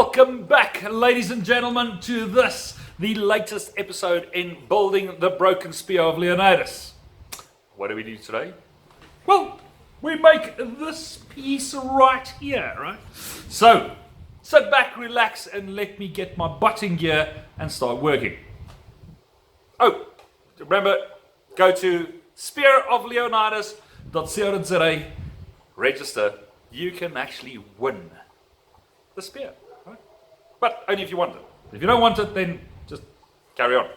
Welcome back, ladies and gentlemen, to this, the latest episode in building the broken Spear of Leonidas. What do we do today? Well, we make this piece right here, right? So, sit back, relax, and let me get my butt in gear and start working. Oh, remember, go to spearofleonidas.co.za, register. You can actually win the spear, right? But only if you want it. If you don't want it, then just carry on.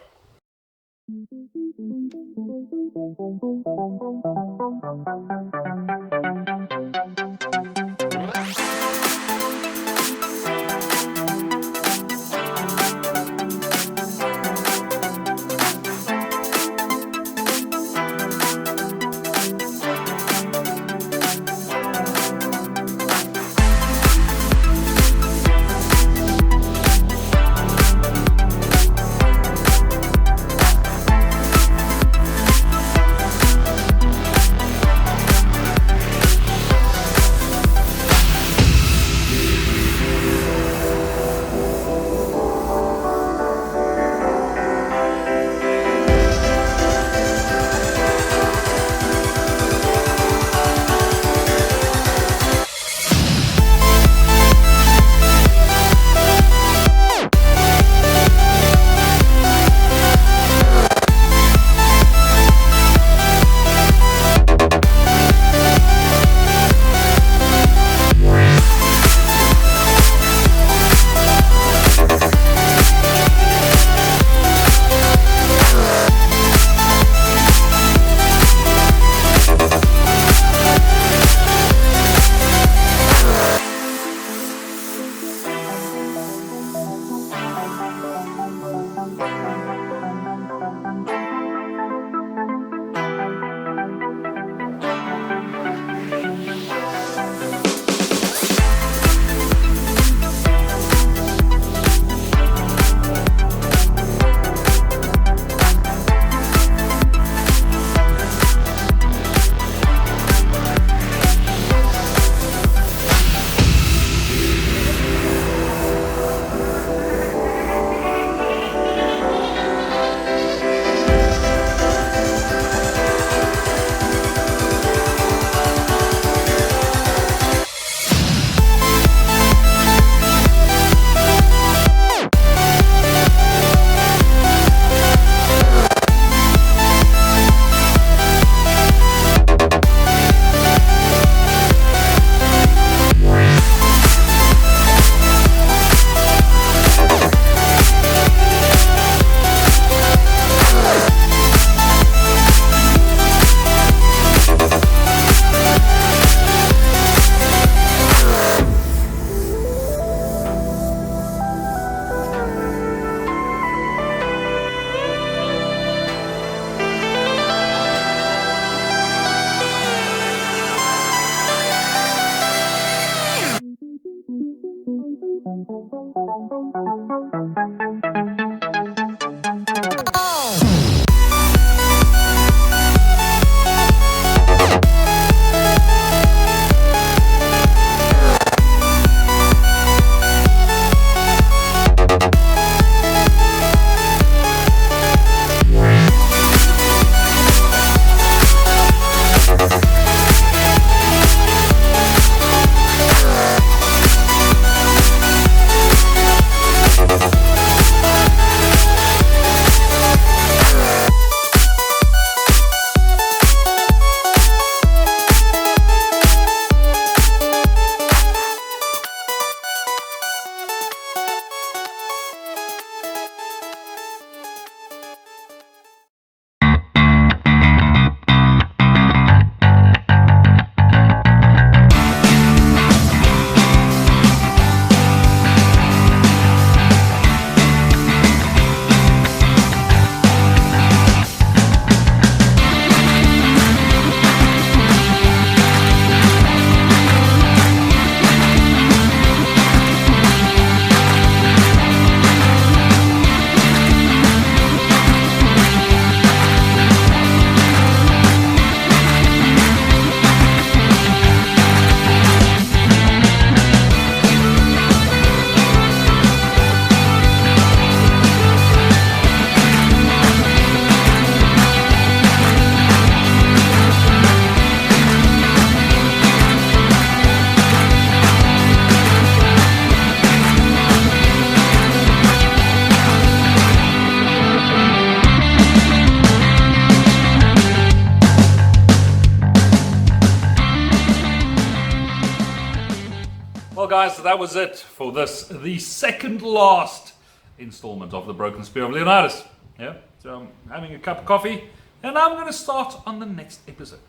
guys, that was it for this, the second last installment of the Broken Spear of Leonidas. Yeah, so I'm having a cup of coffee, and I'm going to start on the next episode.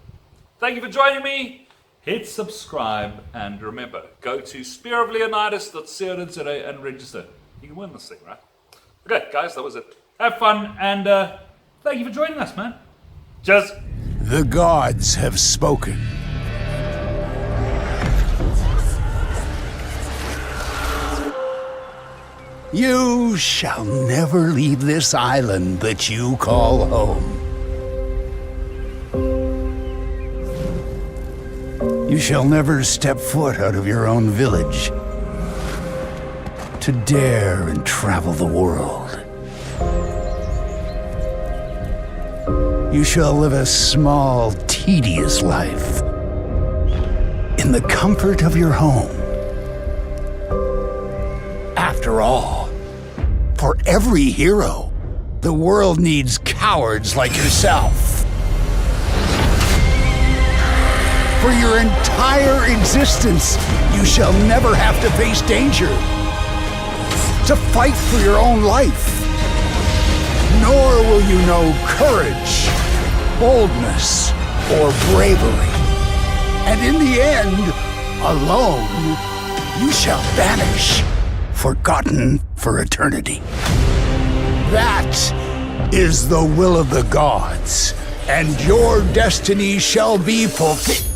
Thank you for joining me. Hit subscribe, and remember, go to spearofleonidas.co.za and register. You can win this thing, right? Okay, guys, that was it. Have fun, and thank you for joining us, man. Cheers. The gods have spoken. You shall never leave this island that you call home. You shall never step foot out of your own village to dare and travel the world. You shall live a small, tedious life in the comfort of your home. After all, for every hero, the world needs cowards like yourself. For your entire existence, you shall never have to face danger, to fight for your own life. Nor will you know courage, boldness, or bravery. And in the end, alone, you shall vanish, forgotten for eternity. That is the will of the gods, and your destiny shall be fulfilled.